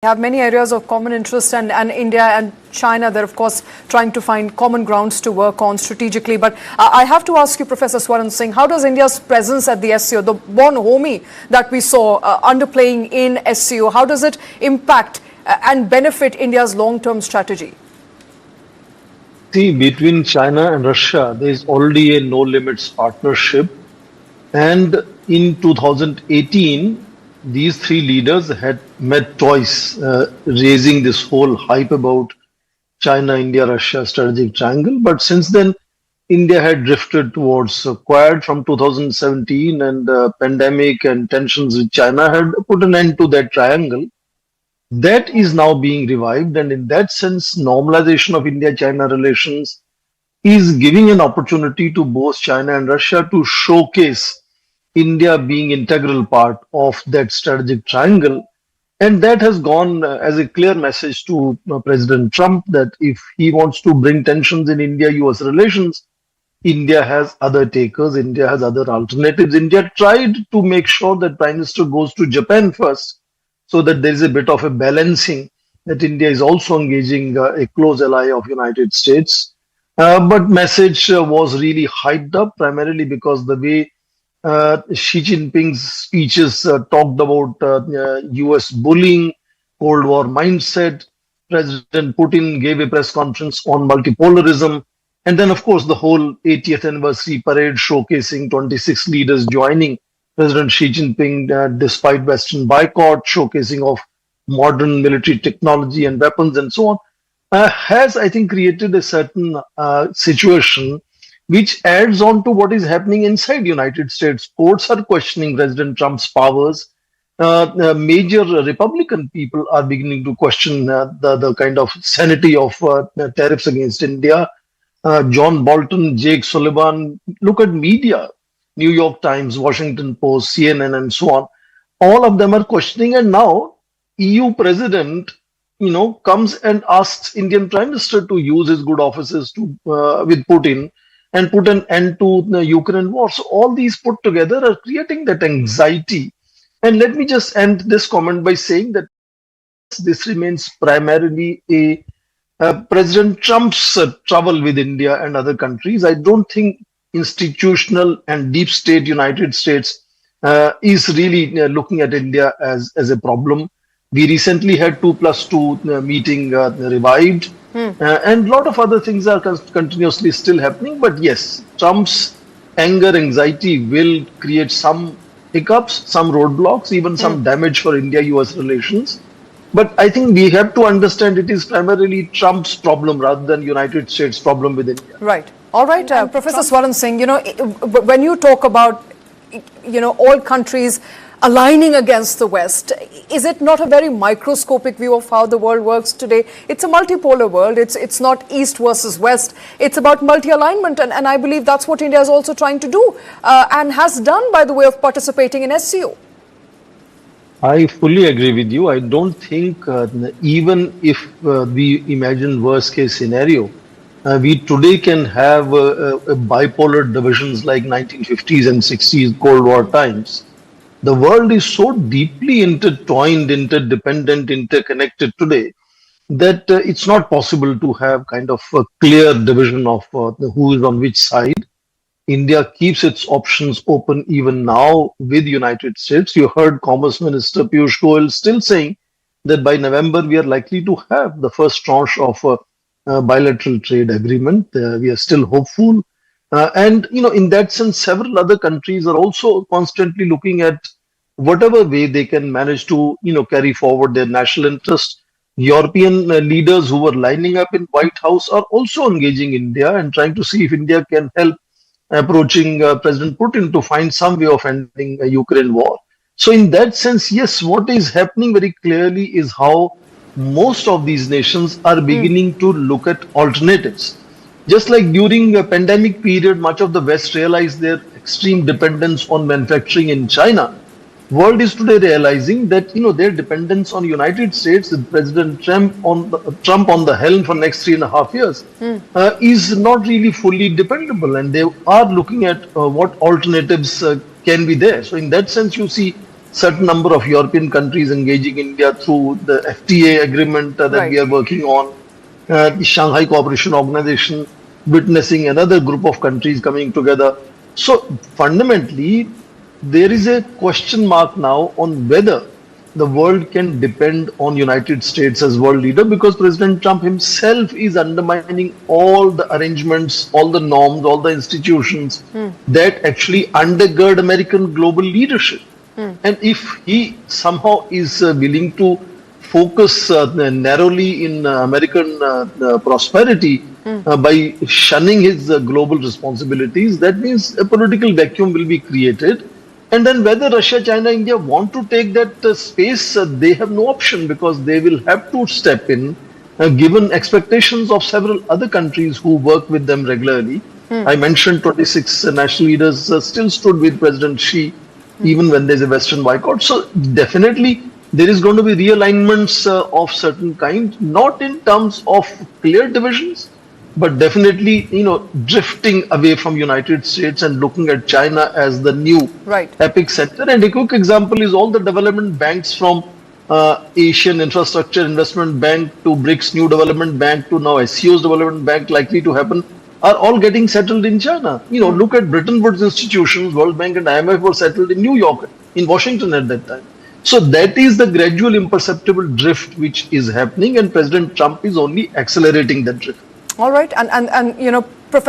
have many areas of common interest, and India and China, they're of course trying to find common grounds to work on strategically. But I have to ask you, Professor Swaran Singh, how does India's presence at the SCO, the bonhomie that we saw underplaying in SCO, how does it impact and benefit India's long-term strategy? See, between China and Russia, there is already a no-limits partnership. And in 2018, these three leaders had met twice, raising this whole hype about China, India, Russia strategic triangle. But since then, India had drifted towards Quad from 2017, and pandemic and tensions with China had put an end to that triangle. That is now being revived, and in that sense, normalization of India-China relations is giving an opportunity to both China and Russia to showcase India being integral part of that strategic triangle. And that has gone as a clear message to President Trump that if he wants to bring tensions in India-US relations, India has other takers, India has other alternatives. India tried to make sure that Prime Minister goes to Japan first, so that there is a bit of a balancing, that India is also engaging a close ally of United States. But message was really hyped up primarily because the way Xi Jinping's speeches talked about US bullying, Cold War mindset. President Putin gave a press conference on multipolarism. And then, of course, the whole 80th anniversary parade showcasing 26 leaders joining President Xi Jinping despite Western boycott, showcasing of modern military technology and weapons and so on, has, I think, created a certain situation which adds on to what is happening inside United States. Courts are questioning President Trump's powers. Major Republican people are beginning to question the kind of sanity of tariffs against India. John Bolton, Jake Sullivan, look at media, New York Times, Washington Post, CNN, and so on. All of them are questioning, and now EU president, comes and asks Indian Prime Minister to use his good offices to with Putin and put an end to the Ukraine war. So all these put together are creating that anxiety. And let me just end this comment by saying that this remains primarily a President Trump's trouble with India and other countries. I don't think institutional and deep state United States is really looking at India as a problem. We recently had 2+2 meeting revived. And a lot of other things are continuously still happening. But yes, Trump's anger, anxiety will create some hiccups, some roadblocks, even some damage for India-US relations. But I think we have to understand it is primarily Trump's problem rather than United States' problem with India. Right. All right, Professor Swaran Singh, when you talk about, all countries aligning against the West, is it not a very microscopic view of how the world works today? It's a multipolar world. It's not East versus West. It's about multi-alignment. And I believe that's what India is also trying to do and has done by the way of participating in SCO. I fully agree with you. I don't think even if we imagine worst case scenario, we today can have bipolar divisions like 1950s and 60s Cold War times. The world is so deeply intertwined, interdependent, interconnected today that it's not possible to have kind of a clear division of who is on which side. India keeps its options open even now with United States. You heard Commerce Minister Piyush Goyal still saying that by November we are likely to have the first tranche of a bilateral trade agreement. We are still hopeful. And in that sense, several other countries are also constantly looking at whatever way they can manage to, carry forward their national interest. European leaders who were lining up in White House are also engaging India and trying to see if India can help approaching President Putin to find some way of ending a Ukraine war. So in that sense, yes, what is happening very clearly is how most of these nations are beginning to look at alternatives. Just like during the pandemic period, much of the West realized their extreme dependence on manufacturing in China. World is today realizing that their dependence on United States with President Trump on the helm for next 3.5 years is not really fully dependable, and they are looking at what alternatives can be there. So in that sense, you see certain number of European countries engaging India through the FTA agreement that we are working on, the Shanghai Cooperation Organization witnessing another group of countries coming together. So fundamentally, there is a question mark now on whether the world can depend on United States as world leader, because President Trump himself is undermining all the arrangements, all the norms, all the institutions that actually undergird American global leadership. And if he somehow is willing to focus narrowly in American prosperity by shunning his global responsibilities, that means a political vacuum will be created. And then whether Russia, China, India want to take that space, they have no option, because they will have to step in, given expectations of several other countries who work with them regularly. I mentioned 26 national leaders still stood with President Xi, even when there's a Western boycott. So definitely there is going to be realignments of certain kind, not in terms of clear divisions, but definitely, drifting away from United States and looking at China as the new epic center. And a quick example is all the development banks, from Asian Infrastructure Investment Bank to BRICS New Development Bank to now SCO's Development Bank likely to happen, are all getting settled in China. Look at Bretton Woods institutions, World Bank and IMF were settled in New York, in Washington at that time. So that is the gradual imperceptible drift which is happening, and President Trump is only accelerating that drift. All right. And Professor